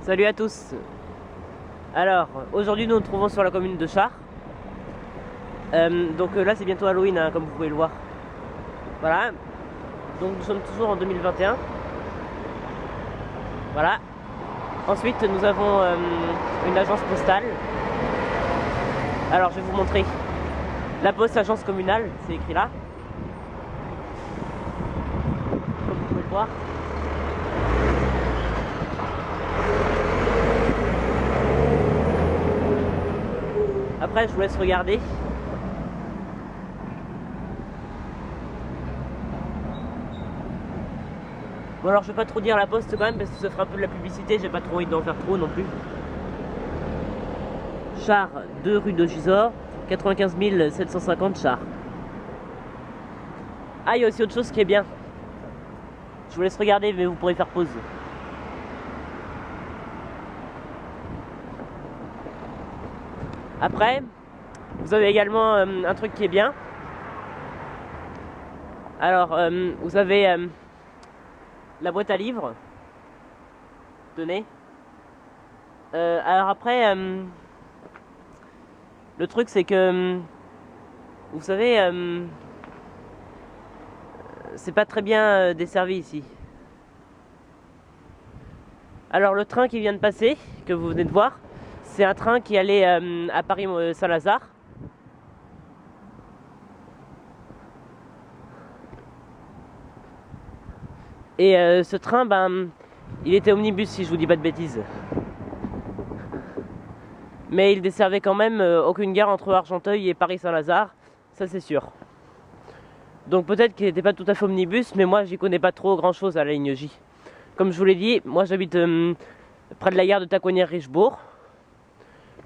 Salut à tous. Alors, aujourd'hui nous nous trouvons sur la commune de Chars. Là c'est bientôt Halloween, hein, comme vous pouvez le voir. Voilà. Donc nous sommes toujours en 2021. Voilà. Ensuite nous avons une agence postale. Alors je vais vous montrer. La Poste Agence Communale, c'est écrit là. Comme vous pouvez le voir. Après je vous laisse regarder. Bon alors je vais pas trop dire la poste quand même parce que ça fera un peu de la publicité, j'ai pas trop envie d'en faire trop non plus. Chars, 2 rue de Gisors, 95 750 Chars. Ah, il y a aussi autre chose qui est bien. Je vous laisse regarder mais vous pourrez faire pause. Après, vous avez également un truc qui est bien. Alors, vous avez la boîte à livres. Tenez. Alors après, le truc c'est que, vous savez, c'est pas très bien desservi ici. Alors le train qui vient de passer, que vous venez de voir, c'est un train qui allait à Paris-Saint-Lazare. Et ce train, il était omnibus si je vous dis pas de bêtises. Mais il desservait quand même aucune gare entre Argenteuil et Paris-Saint-Lazare, ça c'est sûr. Donc peut-être qu'il n'était pas tout à fait omnibus, mais moi j'y connais pas trop grand chose à la ligne J. Comme je vous l'ai dit, moi j'habite près de la gare de Tacognères-Richebourg,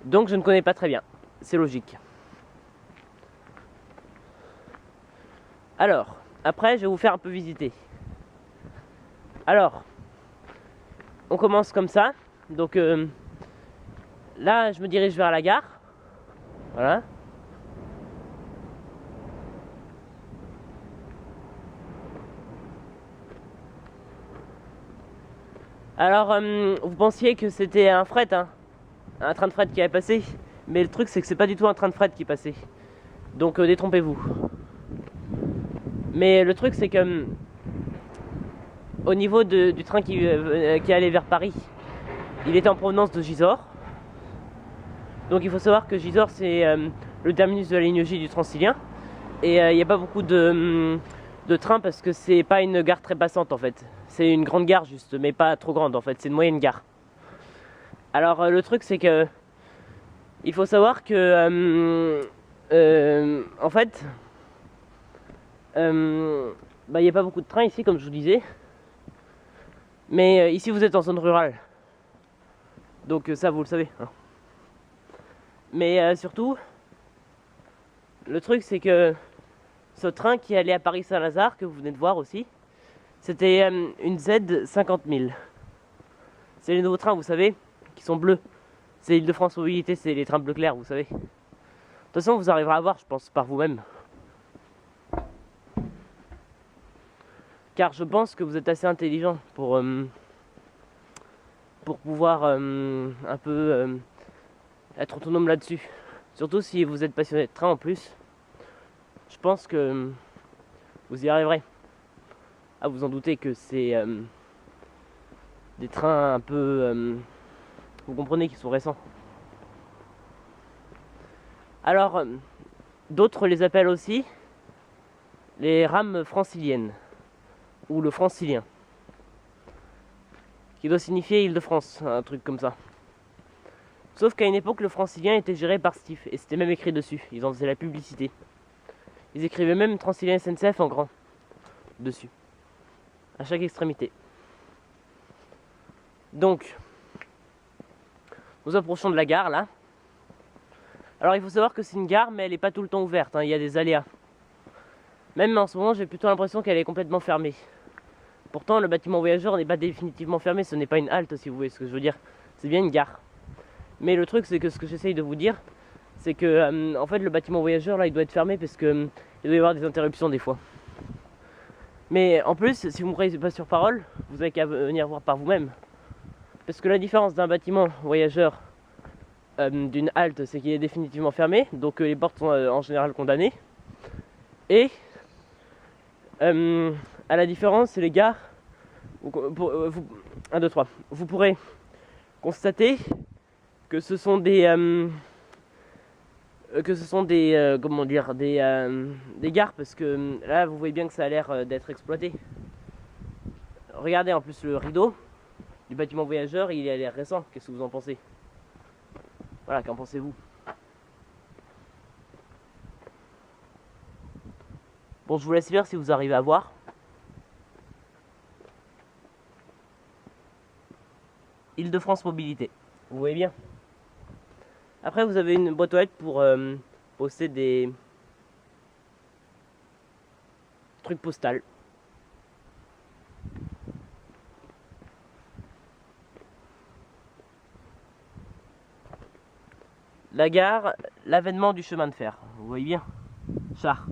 donc je ne connais pas très bien, c'est logique. Alors, après je vais vous faire un peu visiter. Alors, on commence comme ça, donc là je me dirige vers la gare, voilà. Alors, vous pensiez que c'était un fret, hein, un train de fret qui avait passé, mais le truc c'est que c'est pas du tout un train de fret qui passait. Donc détrompez-vous. Mais le truc c'est que au niveau du train qui allait vers Paris, il était en provenance de Gisors. Donc il faut savoir que Gisors c'est le terminus de la ligne J du Transilien. Et il n'y a pas beaucoup de trains parce que c'est pas une gare très passante en fait. C'est une grande gare juste, mais pas trop grande en fait, c'est une moyenne gare. Alors le truc c'est que il faut savoir que en fait il n'y a pas beaucoup de trains ici comme je vous disais. Mais ici vous êtes en zone rurale. Donc ça vous le savez. Hein. Mais surtout, le truc c'est que ce train qui allait à Paris-Saint-Lazare, que vous venez de voir aussi, c'était une Z50 000. C'est les nouveaux trains, vous savez, qui sont bleus. C'est Île-de-France Mobilité, c'est les trains bleu clair, vous savez. De toute façon, vous arriverez à voir, je pense, par vous-même. Car je pense que vous êtes assez intelligent pour pouvoir un peu être autonome là-dessus. Surtout si vous êtes passionné de train en plus. Je pense que vous y arriverez. Ah, vous en doutez que c'est des trains un peu... vous comprenez qu'ils sont récents. Alors, d'autres les appellent aussi les rames franciliennes, ou le francilien, qui doit signifier Île-de-France, un truc comme ça. Sauf qu'à une époque, le francilien était géré par Stif, et c'était même écrit dessus, ils en faisaient la publicité. Ils écrivaient même Transilien SNCF en grand, dessus, à chaque extrémité. Donc, nous approchons de la gare, là. Alors, il faut savoir que c'est une gare, mais elle n'est pas tout le temps ouverte, hein, il y a des aléas. Même en ce moment, j'ai plutôt l'impression qu'elle est complètement fermée. Pourtant, le bâtiment voyageur n'est pas définitivement fermé, ce n'est pas une halte, si vous voyez ce que je veux dire. C'est bien une gare. Mais le truc, c'est que ce que j'essaye de vous dire, c'est que, en fait, le bâtiment voyageur, là, il doit être fermé parce que il doit y avoir des interruptions des fois. Mais en plus, si vous me croyez pas sur parole, vous avez qu'à venir voir par vous-même. Parce que la différence d'un bâtiment voyageur d'une halte, c'est qu'il est définitivement fermé, donc les portes sont en général condamnées. Et à la différence, c'est les gares. 1, 2, 3. Vous pourrez constater que ce sont des comment dire, des gares, parce que là vous voyez bien que ça a l'air d'être exploité. Regardez en plus le rideau du bâtiment voyageur, il a l'air récent. Qu'est-ce que vous en pensez? Voilà, qu'en pensez-vous? Bon, je vous laisse lire si vous arrivez à voir. Île-de-France Mobilité. Vous voyez bien. Après, vous avez une boîte aux lettres pour poster des trucs postales. La gare, l'avènement du chemin de fer. Vous voyez bien. Char.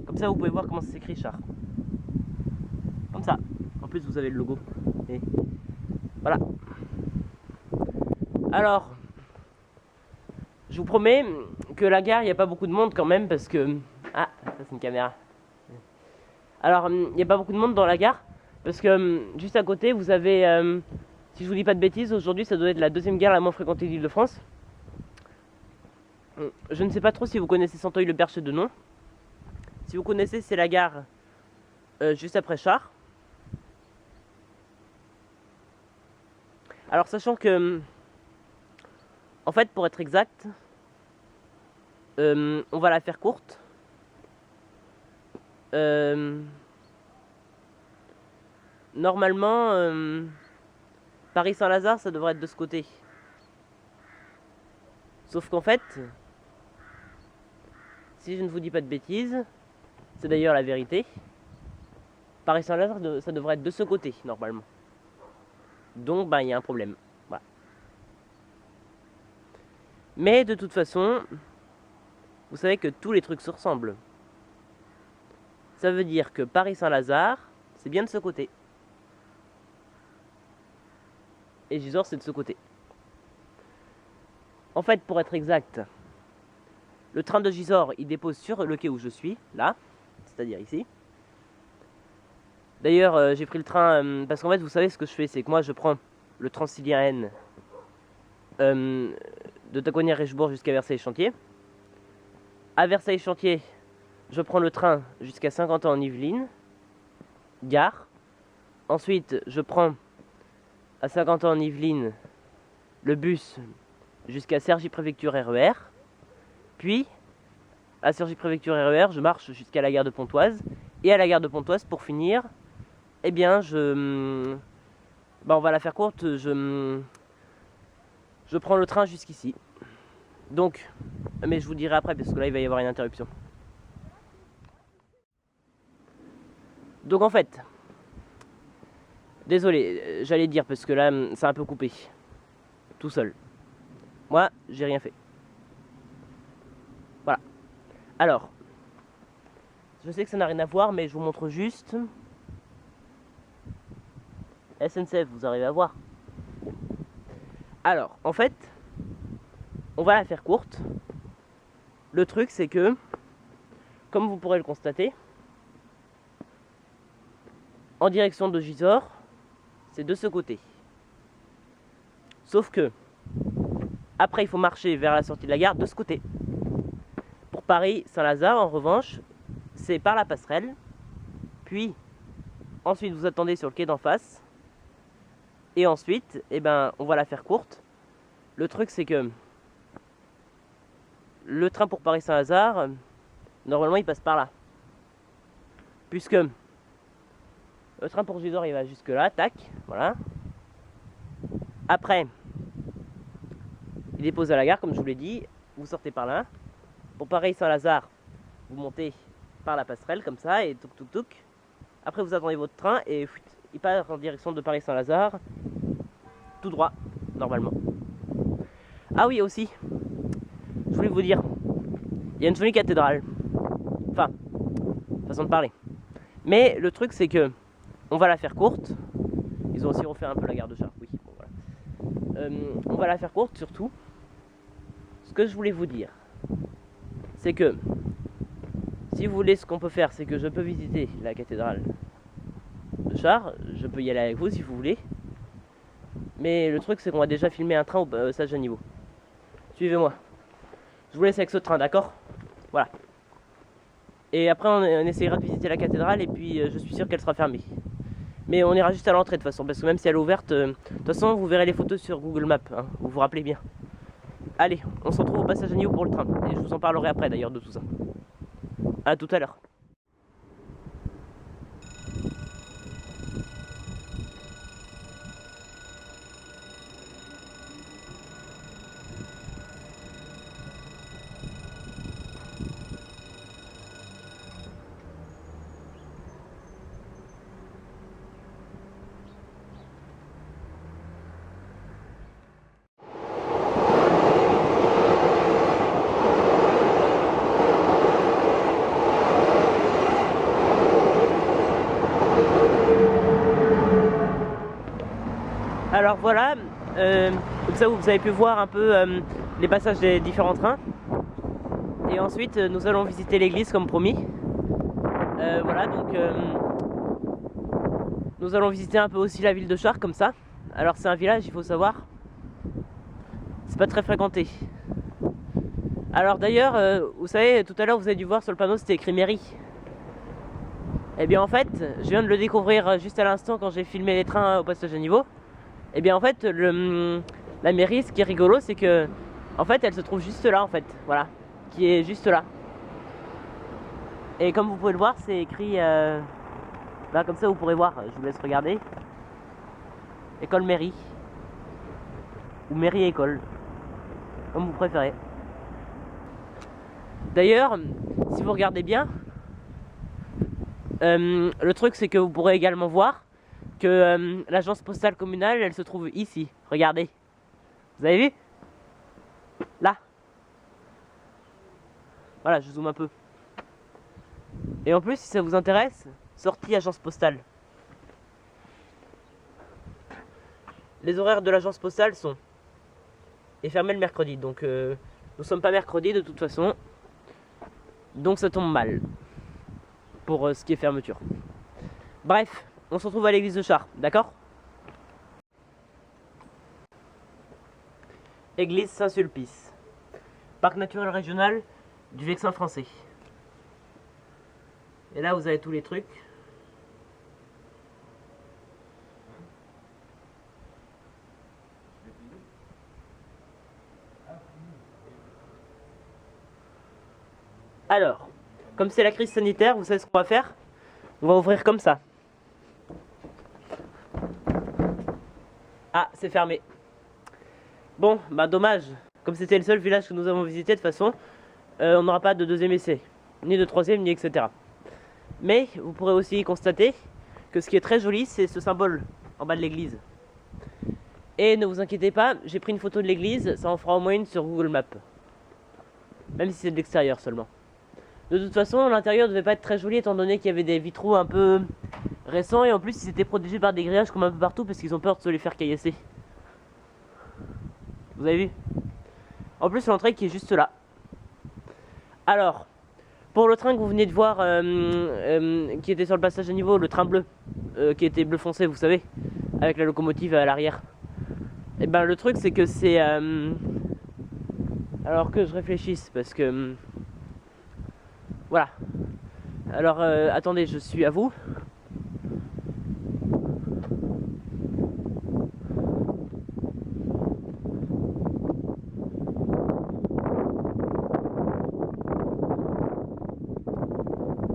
Comme ça, vous pouvez voir comment ça s'écrit, char. Comme ça. En plus, vous avez le logo. Et voilà. Alors, je vous promets que la gare, il n'y a pas beaucoup de monde quand même, parce que... Ah, ça c'est une caméra. Alors, il n'y a pas beaucoup de monde dans la gare, parce que juste à côté, vous avez... si je vous dis pas de bêtises, aujourd'hui, ça doit être la deuxième gare la moins fréquentée d'Île-de-France. Je ne sais pas trop si vous connaissez Santeuil-le-Perche de nom. Si vous connaissez, c'est la gare juste après Char. Alors, sachant que... En fait, pour être exact, on va la faire courte. Normalement, Paris-Saint-Lazare, ça devrait être de ce côté. Sauf qu'en fait, si je ne vous dis pas de bêtises, c'est d'ailleurs la vérité, Paris-Saint-Lazare, ça devrait être de ce côté, normalement. Donc, il y a un problème. Voilà. Mais de toute façon, vous savez que tous les trucs se ressemblent. Ça veut dire que Paris-Saint-Lazare, c'est bien de ce côté. Et Gisors, c'est de ce côté. En fait, pour être exact, le train de Gisors, il dépose sur le quai où je suis, là, c'est-à-dire ici. D'ailleurs, j'ai pris le train, parce qu'en fait, vous savez ce que je fais, c'est que moi, je prends le Transilien N de Taconnières-Richebourg jusqu'à Versailles-Chantier. À Versailles-Chantier, je prends le train jusqu'à Saint-Quentin-en-Yvelines, gare. Ensuite, je prends à Saint-Quentin-en-Yvelines le bus jusqu'à Cergy-Préfecture RER. Puis, à Cergy-Préfecture RER, je marche jusqu'à la gare de Pontoise. Et à la gare de Pontoise, pour finir, eh bien, on va la faire courte, je prends le train jusqu'ici. Donc, mais je vous dirai après, parce que là, il va y avoir une interruption. Donc en fait, désolé, j'allais dire, parce que là, c'est un peu coupé. Tout seul. Moi, j'ai rien fait. Voilà. Alors, je sais que ça n'a rien à voir, mais je vous montre juste. SNCF, vous arrivez à voir. Alors, en fait, on va la faire courte. Le truc, c'est que, comme vous pourrez le constater, en direction de Gisors, c'est de ce côté. Sauf que, après, il faut marcher vers la sortie de la gare de ce côté. Pour Paris-Saint-Lazare, en revanche, c'est par la passerelle. Puis, ensuite, vous attendez sur le quai d'en face. Et ensuite, on va la faire courte. Le truc, c'est que le train pour Paris-Saint-Lazare, normalement, il passe par là. Puisque le train pour Gisors, il va jusque là, tac, voilà. Après, il dépose à la gare, comme je vous l'ai dit. Vous sortez par là. Pour Paris-Saint-Lazare, vous montez par la passerelle, comme ça, et touc touc touc. Après, vous attendez votre train, et il part en direction de Paris-Saint-Lazare, tout droit, normalement. Ah oui, aussi, je voulais vous dire, il y a une jolie cathédrale. Enfin, façon de parler. Mais le truc, c'est que on va la faire courte. Ils ils ont aussi refait un peu la gare de char. Oui, bon, voilà. On va la faire courte surtout. Ce que je voulais vous dire, c'est que si vous voulez, ce qu'on peut faire, c'est que je peux visiter la cathédrale de Char. Je peux y aller avec vous si vous voulez. Mais le truc, c'est qu'on va déjà filmer un train au passage à niveau. Suivez-moi. Je vous laisse avec ce train, d'accord? Voilà. Et après, on essaiera de visiter la cathédrale et puis je suis sûr qu'elle sera fermée. Mais on ira juste à l'entrée de toute façon, parce que même si elle est ouverte, de toute façon, vous verrez les photos sur Google Maps, hein, vous vous rappelez bien. Allez, on se retrouve au passage à niveau pour le train. Et je vous en parlerai après d'ailleurs de tout ça. A tout à l'heure. Alors voilà, comme ça vous avez pu voir un peu les passages des différents trains. Et ensuite nous allons visiter l'église comme promis. Voilà, donc nous allons visiter un peu aussi la ville de Char comme ça. Alors c'est un village, il faut savoir. C'est pas très fréquenté. Alors d'ailleurs, vous savez, tout à l'heure vous avez dû voir sur le panneau c'était écrit mairie. Et bien en fait, je viens de le découvrir juste à l'instant quand j'ai filmé les trains au passage à niveau. Et bien en fait, la mairie, ce qui est rigolo, c'est que en fait, elle se trouve juste là en fait, voilà, qui est juste là. Et comme vous pouvez le voir, c'est écrit, là comme ça vous pourrez voir, je vous laisse regarder. École mairie, ou mairie école, comme vous préférez. D'ailleurs, si vous regardez bien, le truc c'est que vous pourrez également voir que l'agence postale communale, elle se trouve ici. Regardez. Vous avez vu? Là. Voilà, je zoome un peu. Et en plus, si ça vous intéresse, sortie agence postale. Les horaires de l'agence postale sont est fermé le mercredi. Donc nous sommes pas mercredi de toute façon. Donc ça tombe mal pour ce qui est fermeture. Bref. On se retrouve à l'église de Char, d'accord? Église Saint-Sulpice. Parc naturel régional du Vexin français. Et là, vous avez tous les trucs. Alors, comme c'est la crise sanitaire, vous savez ce qu'on va faire? On va ouvrir comme ça. Ah, c'est fermé. Bon, bah dommage. Comme c'était le seul village que nous avons visité, de toute façon, on n'aura pas de deuxième essai. Ni de troisième, ni etc. Mais, vous pourrez aussi constater que ce qui est très joli, c'est ce symbole en bas de l'église. Et ne vous inquiétez pas, j'ai pris une photo de l'église, ça en fera au moins une sur Google Maps. Même si c'est de l'extérieur seulement. De toute façon, l'intérieur devait pas être très joli étant donné qu'il y avait des vitraux un peu récents et en plus ils étaient protégés par des grillages comme un peu partout parce qu'ils ont peur de se les faire caillasser. Vous avez vu? En plus l'entrée qui est juste là. Alors, pour le train que vous venez de voir qui était sur le passage à niveau, le train bleu, qui était bleu foncé vous savez, avec la locomotive à l'arrière. Et ben le truc c'est que c'est... alors que je réfléchisse parce que... voilà. Alors attendez, je suis à vous.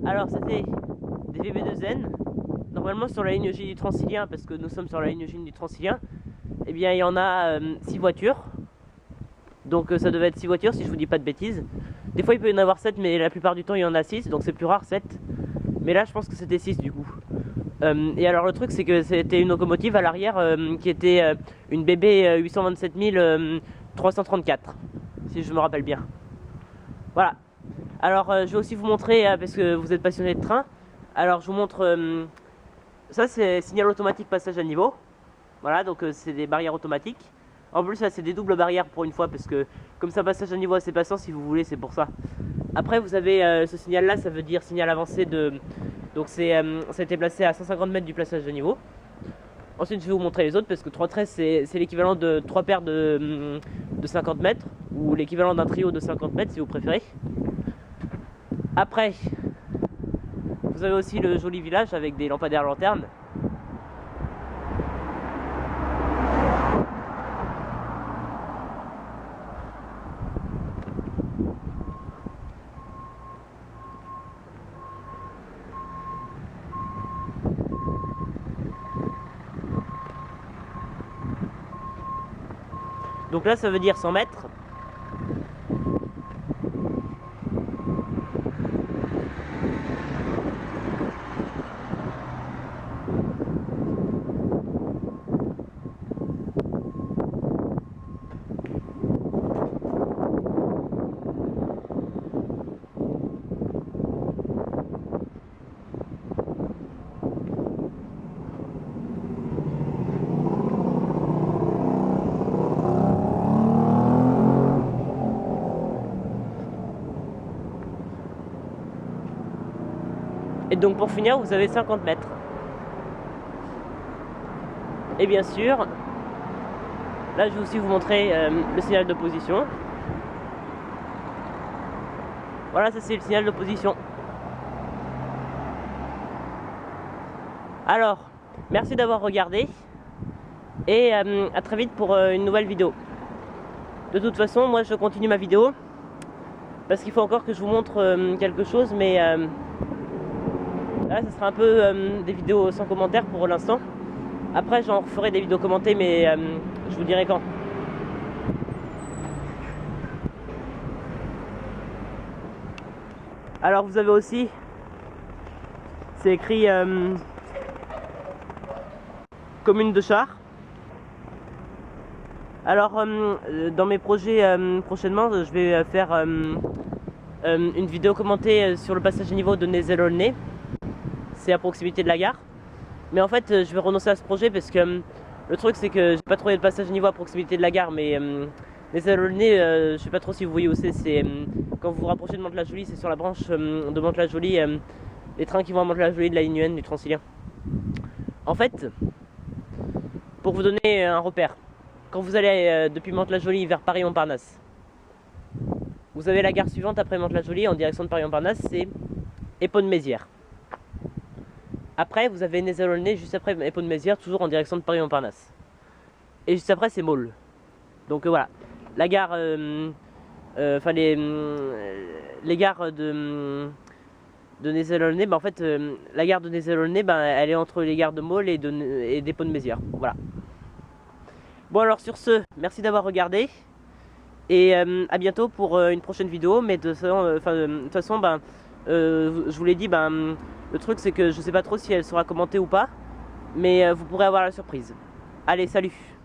Alors c'était des VB2N, normalement sur la ligne J du Transilien, parce que nous sommes sur la ligne J du Transilien, et bien il y en a 6 voitures, donc ça devait être 6 voitures si je vous dis pas de bêtises. Des fois il peut y en avoir 7, mais la plupart du temps il y en a 6, donc c'est plus rare 7, mais là je pense que c'était 6 du coup. Et alors le truc c'est que c'était une locomotive à l'arrière qui était une BB 827 334, si je me rappelle bien. Voilà. Alors je vais aussi vous montrer, parce que vous êtes passionné de train, alors je vous montre, ça c'est signal automatique passage à niveau, Voilà, donc c'est des barrières automatiques. En plus, là, c'est des doubles barrières pour une fois, parce que comme c'est un passage à niveau assez passant, si vous voulez, c'est pour ça. Après, vous avez ce signal-là, ça veut dire signal avancé de... Donc ça a été placé à 150 mètres du passage de niveau. Ensuite, je vais vous montrer les autres, parce que 313, c'est l'équivalent de 3 paires de 50 mètres, ou l'équivalent d'un trio de 50 mètres, si vous préférez. Après, vous avez aussi le joli village avec des lampadaires lanternes. Donc là, ça veut dire 100 mètres. Et donc pour finir, vous avez 50 mètres. Et bien sûr, là je vais aussi vous montrer le signal d'opposition. Voilà, ça c'est le signal d'opposition. Alors, merci d'avoir regardé. Et à très vite pour une nouvelle vidéo. De toute façon, moi je continue ma vidéo. Parce qu'il faut encore que je vous montre quelque chose, mais... là, ça sera un peu des vidéos sans commentaires pour l'instant. Après, j'en ferai des vidéos commentées, mais je vous dirai quand. Alors, vous avez aussi, c'est écrit commune de Chars. Alors, dans mes projets prochainement, je vais faire une vidéo commentée sur le passage à niveau de Nézel-Aulnay. C'est à proximité de la gare. Mais en fait, je vais renoncer à ce projet parce que le truc, c'est que j'ai pas trouvé de passage à niveau à proximité de la gare. Mais Nézel-Aulnay, je sais pas trop si vous voyez où c'est. C'est quand vous vous rapprochez de Mantes-la-Jolie, c'est sur la branche de Mantes-la-Jolie, les trains qui vont à Mantes-la-Jolie de la ligne UN du Transilien. En fait, pour vous donner un repère, quand vous allez depuis Mantes-la-Jolie vers Paris-Montparnasse, vous avez la gare suivante après Mantes-la-Jolie en direction de Paris-Montparnasse, c'est Épône-Mézières. Après, vous avez Nézel-Aulnay juste après Épône-Mézières, toujours en direction de Paris-Montparnasse. Et juste après, c'est Maule. Donc voilà, la gare, enfin les gares de Nézel-Aulnay, en fait, la gare de Nézel-Aulnay, elle est entre les gares de Maule et d'Épône-Mézières. Voilà. Bon alors sur ce, merci d'avoir regardé. Et à bientôt pour une prochaine vidéo. Mais de toute façon, je vous l'ai dit, le truc c'est que je sais pas trop si elle sera commentée ou pas. Mais vous pourrez avoir la surprise. Allez, salut!